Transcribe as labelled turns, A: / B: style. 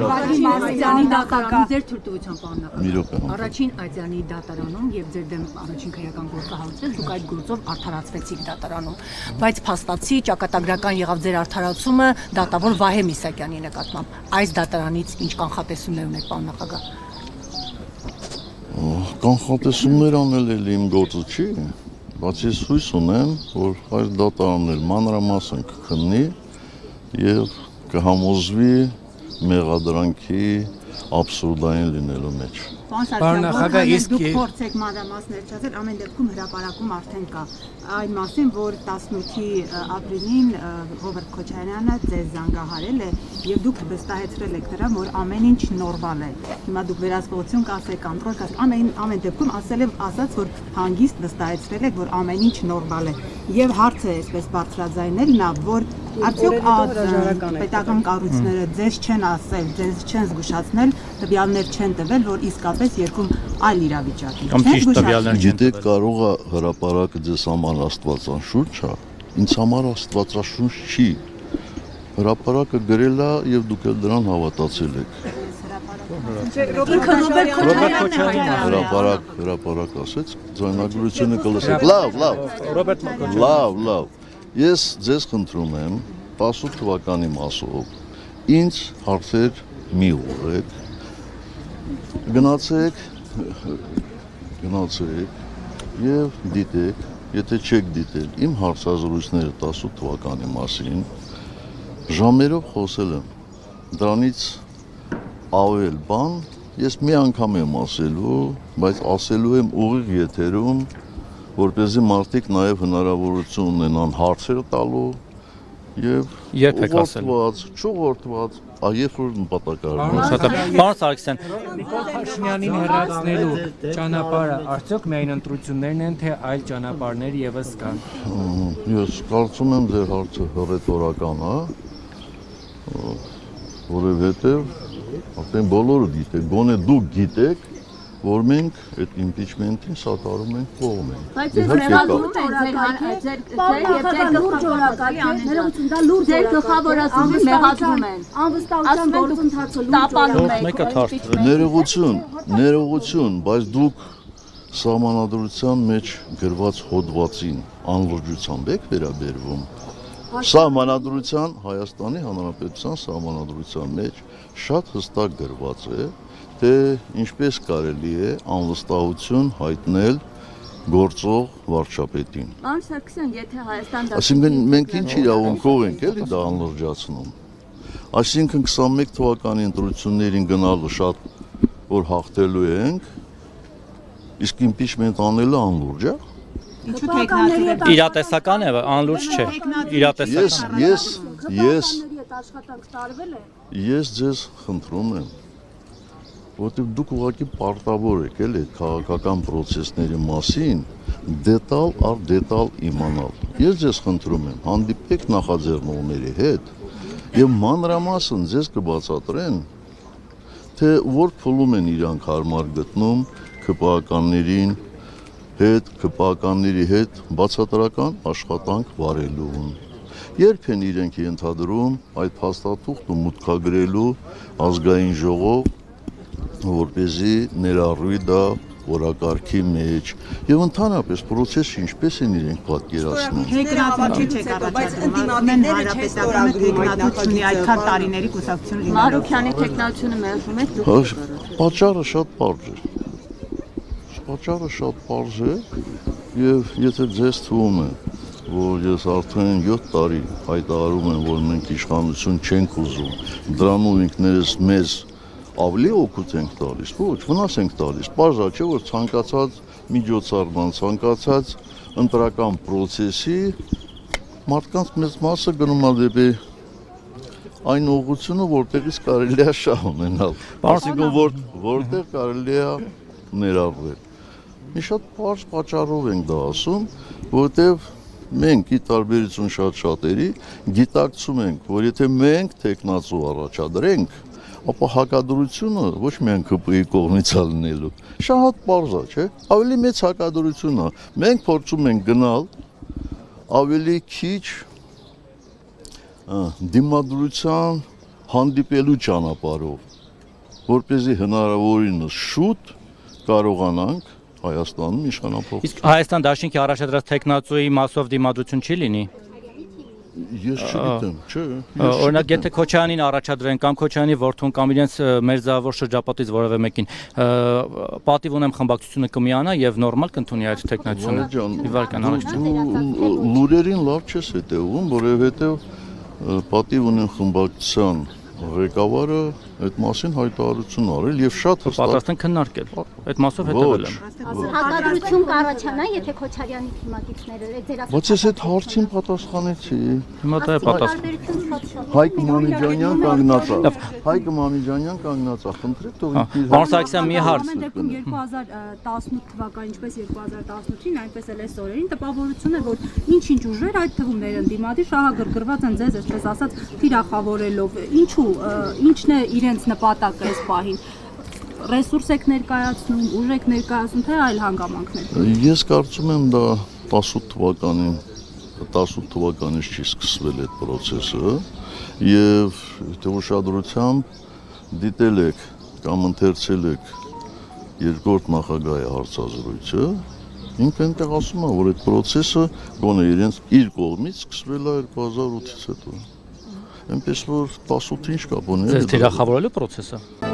A: Այցյանի դատարանում ձեր թույլտվությամբ
B: Մի րոպե։
A: առաջին Այցյանի դատարանում եւ ձեր դեմ առաջին քրեական գործահարուցել դուք այդ գործով արդարացվեցիք դատարանում, բայց փաստացի ճակատագրական եղավ ձեր արդարացումը դատավոր Վահե Միսակյանի նկատմամբ։ Այս դատարանից ինչ կանխատեսումներ ունեք, պարոն նախագահ։
B: Կանխատեսումներ անել էլ իմ գործը չի, բայց ես հույս ունեմ, որ այս դատարանն էլ մանրամասն կքննի եւ կհամոզվի մեղադրանքի absurdային լինելու մեջ։
C: Պարոն նախագահ, իսկ
D: դուք փորձեք մանրամասներ չասել, ամեն դեպքում հրապարակում արդեն կա այն մասին, որ 18-ի ապրիլին Ռոբերտ Քոչարյանը ձեզ զանգահարել է եւ դուք վստահեցրել եք նրան, որ ամեն ինչ նորմալ է։ Հիմա դուք վերահսկողություն կասեք, կոնտրոլ կասեք, ամեն դեպքում ասած, որ հանգիստ վստահեցրել եք, որ ամեն ինչ նորմալ է։ Եվ հարցը է այսպես բարձրաձայնել նա, որ արդյոք պետական կառույցները ձեզ չեն ասել, ձեզ չեն զգուշացնել, տվյալներ չեն տվել, որ իսկապես երկում այլ իրավիճակ է։
C: Կամ ճիշտ տվյալներ չեն
B: Գիտեք, կարող է հրապարակը ձեզ համար աստվածաշունչ է, ինձ համար աստվածաշունչ չի։ Հրապարակը գրել է եւ դուք էլ դրան հավատացել եք։ Հրապարակ ասեց, ձայնագրությունը կլսեք։ Լավ։ Ես ձեզ խնդրում եմ 18 թվականի մասով ինձ հարցեր մի ուղղեք, գնացեք եւ դիտեք, եթե չեք դիտել իմ հարցազրույցները 18 թվականի մասին, ժամերով խոսել եմ, դրանից ավել բան ես մի անգամ եմ ասելու, բայց ասելու եմ ուղիղ եթերում, որպեսզի մարդիկ նաև հնարավորություն ունենան հարցեր տալու եւ չուղղորդված, երբ որ նպատակարարվում։
C: Պարոն Սարգսյան, Նիկոլ Փաշինյանին հեռացնելու ճանապարհը արդյոք միայն ընտրություններն են, թե այլ ճանապարհներ եւս կան։
B: Ես կարծում եմ ձեր հարցը ռետորական է, որովհետեւ արդեն բոլորը գիտեք, գոնե դուք գիտեք, որ մենք այդ impeachment-ին սատարում ենք կողմեն։
A: Բայց ձեր մեղադրում են ձեր գլխավորածները մեղադրում են։ Անվստահության գործընթացը լուրջ
B: Ներողություն, բայց դուք սահմանադրության մեջ գրված հոդվածին անլրջությամբ եք վերաբերվում։ Սահմանադրության, Հայաստանի Հանրապետության սահմանադրության մեջ շատ հստակ գրված է, թե ինչպես կարելի է անվստահություն հայտնել գործող վարչապետին։
A: Պարոն Սարգսյան, եթե Հայաստան
B: Այսինքն մենք ինչ իրավունքով ենք էլի դա անլրջացնում։ Այսինքն 21 թվականի ընտրություններին գնալու շատ որ հաղթելու ենք, իսկ impeachment անելը անլուրջ է։
D: Ինչու տեխնատուրը
C: Իրատեսական է, անլուրջ չէ։ Իրատեսական։
B: Ես ձեզ խնդրում եմ, որտեղ դուք ուղղակի պարտավոր եք էլ այդ քաղաքական process-ների մասին դետալ առ դետալ իմանալ։ Ես ձեզ խնդրում եմ, հանդիպեք նախաձեռնողների հետ եւ մանրամասն ձեզ կբացատրեն, թե որ փուլում են իրանք հարմար գտնում ԿՊԱ-ների հետ բացատրական աշխատանք վարելուն։ Երբ են իրենք ենթադրում այդ փաստաթուղթը մուտքագրելու ազգային ժողով, որպեսզի ներառվի դա օրակարգի մեջ եւ ընդհանրապես process-ը ինչպես են իրենք պատկերացնում։
D: Տեխնատուրը չեք առաջադրում, ամեն հանրապետական տեխնատուրի այդքան տարիների կուսակցություն լինի։
A: Մարուկյանի տեխնատուրը մերժում եք դուք։
B: Պատճառը շատ պարզ է եւ եթե ձեզ թվում է, որ ես արդեն 7 տարի հայտարարում եմ, որ մենք իշխանություն չենք ուզում, դրանով ինքներս մեզ ավելի օգուտ ենք տալիս, ոչ, վնաս ենք տալիս, պարզ է, չէ, որ ցանկացած միջոցառման, ցանկացած ընտրական process-ի մարդկանց մեծ մասը գնում է դեպի այն ուղղությունը, որտեղից կարելի է շահ ունենալ, այսինքն որտեղ կարելի է ներառվել։ Մի շատ պարզ պատճառով ենք դա ասում, որովհետև մենք ի տարբերություն շատ-շատերի գիտակցում ենք, որ եթե մենք տեխնացու առաջադրենք, ապա հակադրությունը ոչ միայն ԿՊ-ի կողմից է լինելու, շատ պարզ է, չէ՞, ավելի մեծ հակադրություն է։ Մենք փորձում ենք գնալ ավելի քիչ դիմադրության հանդիպելու ճանապարհով, որպեսզի հնարավորինս շուտ կարողանանք Հայաստանում իշխանափոխ։
E: Իսկ Հայաստան դաշինքի առաջադրած տեխնացուի մասով դիմադրություն չի լինի։
B: Ես չգիտեմ, չէ։
E: Օրինակ, եթե Քոչարյանին առաջադրեն կամ Քոչարյանի որդուն կամ իրենց մերձավոր շրջապատից որևէ մեկին, պատիվ ունեմ խմբակցությունը կմիանա եւ նորմալ կընդունի այդ տեխնացիոնը։
B: Լուրերին լավ չես հետևում, որովհետեւ պատիվ ունեմ խմբակցության ղեկավարը այդ մասին հայտարարություն արել եւ շատ
E: պատրաստ են քննարկել։ Այդ մասով հետևել եմ։
F: Հակադրություն կառաջանա, եթե Քոչարյանի թիմակիցները ձեր
B: Բայց ես այդ հարցին պատասխանեցի։
E: Հիմա դա է պատասխանը։
B: Հայկ Մանիջանյան կանգնած է։ Հայկ Մանիջանյան կանգնած է, խնդրեք թող ինքնին։
E: Պարոն Սարգսյան, մի հարց։
D: Ամեն դեպքում 2018 թվականին, ինչպես 2018-ին, այնպես էլ այս օրերին տպավորություն է, որ ինչ-ինչ ուժեր, այդ թվում ներընդդիմադիր շահագրգռված են ձեզ, այսպես ասած, թիրախավորելով։ Ինչու, ինչն է իրենց նպատակը այս պահին։ Ռեսուրս եք ներկայացնում, ուժ եք ներկայացնում, թե այլ հանգամանքներ։
B: Ես կարծում եմ դա 18 թվականից չի սկսվել այդ process-ը եւ թե ուշադրությամբ դիտել եք կամ ընթերցել եք երկրորդ նախագահի հարցազրույցը, ինքը այնտեղ ասում է, որ այդ process-ը գոնե իր կողմից սկսվել է 2008-ից հետո։ Այնպես որ 18-ին ինչ կապ ունի։
E: Ձեզ թիրախավորելու process-ը։